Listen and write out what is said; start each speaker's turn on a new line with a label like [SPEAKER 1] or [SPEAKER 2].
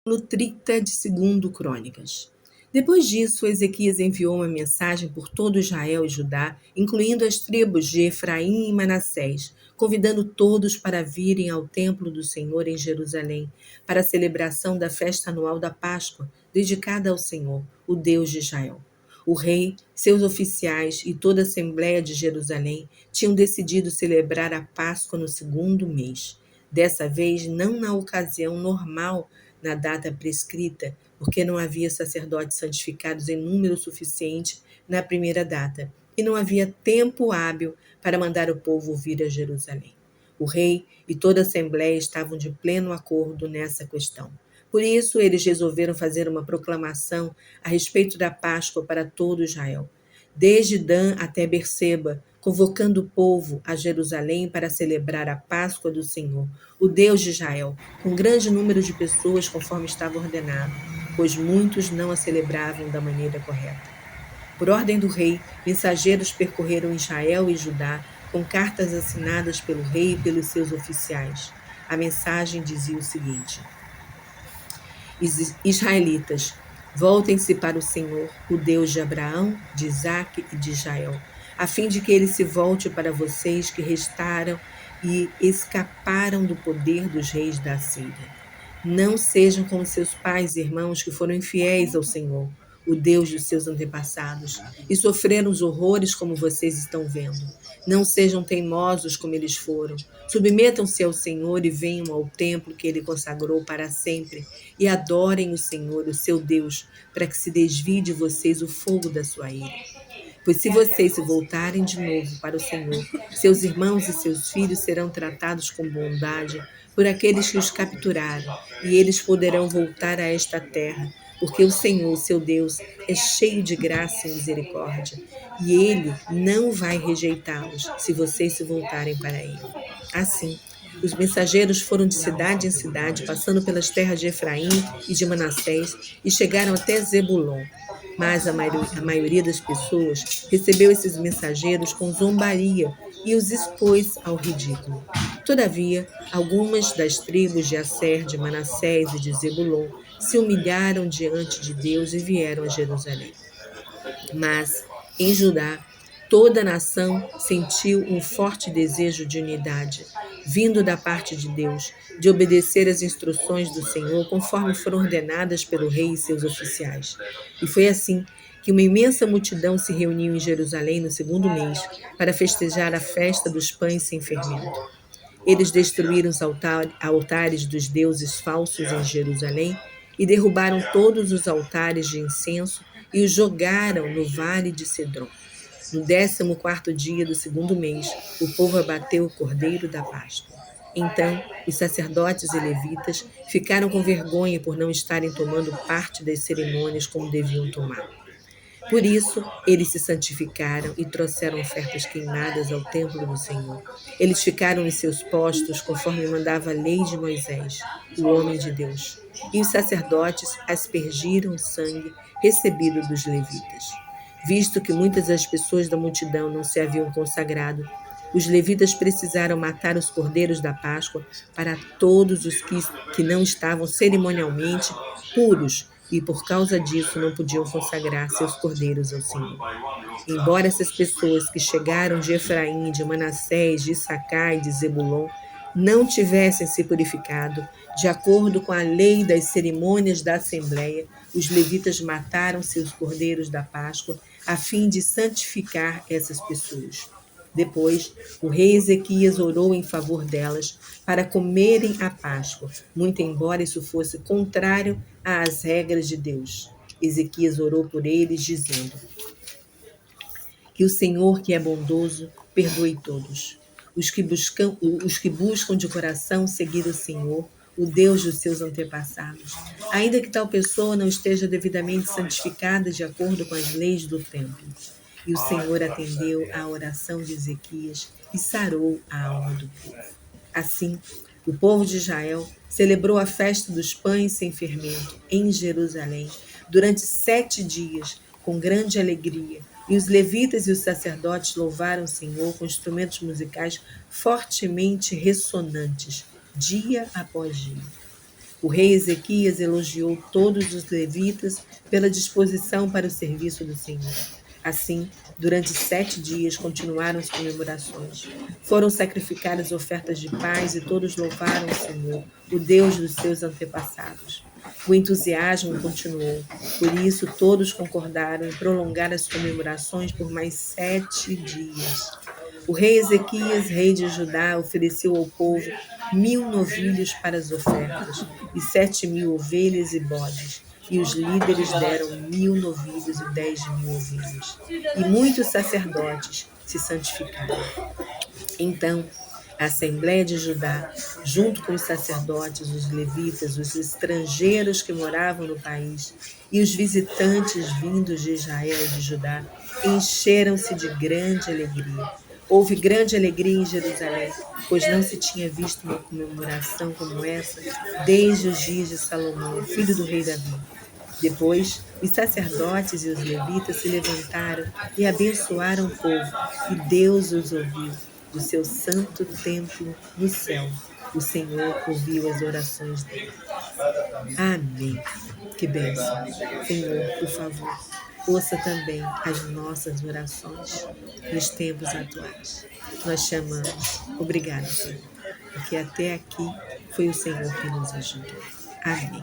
[SPEAKER 1] No 30 de 2 Crônicas. Depois disso, Ezequias enviou uma mensagem por todo Israel e Judá, incluindo as tribos de Efraim e Manassés, convidando todos para virem ao templo do Senhor em Jerusalém, para a celebração da festa anual da Páscoa, dedicada ao Senhor, o Deus de Israel. O rei, seus oficiais e toda a Assembleia de Jerusalém tinham decidido celebrar a Páscoa no 2º mês. Dessa vez, não na ocasião normal, na data prescrita, porque não havia sacerdotes santificados em número suficiente na primeira data, e não havia tempo hábil para mandar o povo vir a Jerusalém. O rei e toda a Assembleia estavam de pleno acordo nessa questão. Por isso, eles resolveram fazer uma proclamação a respeito da Páscoa para todo Israel, desde Dan até Berseba, convocando o povo a Jerusalém para celebrar a Páscoa do Senhor, o Deus de Israel, com grande número de pessoas conforme estava ordenado, pois muitos não a celebravam da maneira correta. Por ordem do rei, mensageiros percorreram Israel e Judá com cartas assinadas pelo rei e pelos seus oficiais. A mensagem dizia o seguinte: Israelitas, voltem-se para o Senhor, o Deus de Abraão, de Isaque e de Israel, a fim de que ele se volte para vocês que restaram e escaparam do poder dos reis da Síria. Não sejam como seus pais e irmãos que foram infiéis ao Senhor, o Deus dos seus antepassados, e sofreram os horrores como vocês estão vendo. Não sejam teimosos como eles foram. Submetam-se ao Senhor e venham ao templo que ele consagrou para sempre, e adorem o Senhor, o seu Deus, para que se desvie de vocês o fogo da sua ira. Pois se vocês se voltarem de novo para o Senhor, seus irmãos e seus filhos serão tratados com bondade por aqueles que os capturaram, e eles poderão voltar a esta terra, porque o Senhor, seu Deus, é cheio de graça e misericórdia, e ele não vai rejeitá-los se vocês se voltarem para ele. Assim, os mensageiros foram de cidade em cidade, passando pelas terras de Efraim e de Manassés, e chegaram até Zebulon. Mas a maioria das pessoas recebeu esses mensageiros com zombaria e os expôs ao ridículo. Todavia, algumas das tribos de Asser, de Manassés e de Zebulon se humilharam diante de Deus e vieram a Jerusalém. Mas, em Judá, toda a nação sentiu um forte desejo de unidade, vindo da parte de Deus, de obedecer às instruções do Senhor conforme foram ordenadas pelo rei e seus oficiais. E foi assim que uma imensa multidão se reuniu em Jerusalém no 2º mês para festejar a festa dos pães sem fermento. Eles destruíram os altares dos deuses falsos em Jerusalém e derrubaram todos os altares de incenso e os jogaram no vale de Cedron. No 14º dia do 2º mês, o povo abateu o cordeiro da Páscoa. Então, os sacerdotes e levitas ficaram com vergonha por não estarem tomando parte das cerimônias como deviam tomar. Por isso, eles se santificaram e trouxeram ofertas queimadas ao templo do Senhor. Eles ficaram em seus postos, conforme mandava a lei de Moisés, o homem de Deus. E os sacerdotes aspergiram o sangue recebido dos levitas. Visto que muitas das pessoas da multidão não se haviam consagrado, os levitas precisaram matar os cordeiros da Páscoa para todos os que não estavam cerimonialmente puros, e por causa disso não podiam consagrar seus cordeiros ao Senhor. Embora essas pessoas que chegaram de Efraim, de Manassés, de Issacar e de Zebulon não tivessem se purificado, de acordo com a lei das cerimônias da Assembleia, os levitas mataram seus cordeiros da Páscoa a fim de santificar essas pessoas. Depois, o rei Ezequias orou em favor delas para comerem a Páscoa, muito embora isso fosse contrário às regras de Deus. Ezequias orou por eles, dizendo: que o Senhor, que é bondoso, perdoe todos. Os que buscam de coração seguir o Senhor, o Deus dos seus antepassados, ainda que tal pessoa não esteja devidamente santificada de acordo com as leis do templo. E o Senhor atendeu à oração de Ezequias e sarou a alma do povo. Assim, o povo de Israel celebrou a festa dos pães sem fermento em Jerusalém durante 7 dias, com grande alegria, e os levitas e os sacerdotes louvaram o Senhor com instrumentos musicais fortemente ressonantes, dia após dia. O rei Ezequias elogiou todos os levitas pela disposição para o serviço do Senhor. Assim, durante 7 dias continuaram as comemorações. Foram sacrificadas ofertas de paz e todos louvaram o Senhor, o Deus dos seus antepassados. O entusiasmo continuou, por isso todos concordaram em prolongar as comemorações por mais 7 dias. O rei Ezequias, rei de Judá, ofereceu ao povo 1.000 novilhos para as ofertas e 7.000 ovelhas e bodes. E os líderes deram 1.000 novilhos e 10.000 ovelhas. E muitos sacerdotes se santificaram. Então, a Assembleia de Judá, junto com os sacerdotes, os levitas, os estrangeiros que moravam no país e os visitantes vindos de Israel e de Judá, encheram-se de grande alegria. Houve grande alegria em Jerusalém, pois não se tinha visto uma comemoração como essa desde os dias de Salomão, filho do rei Davi. Depois, os sacerdotes e os levitas se levantaram e abençoaram o povo, e Deus os ouviu do seu santo templo no céu. O Senhor ouviu as orações dele. Amém. Que bênção. Senhor, por favor, ouça também as nossas orações nos tempos atuais. Nós chamamos. Obrigada, Senhor, porque até aqui foi o Senhor que nos ajudou. Amém.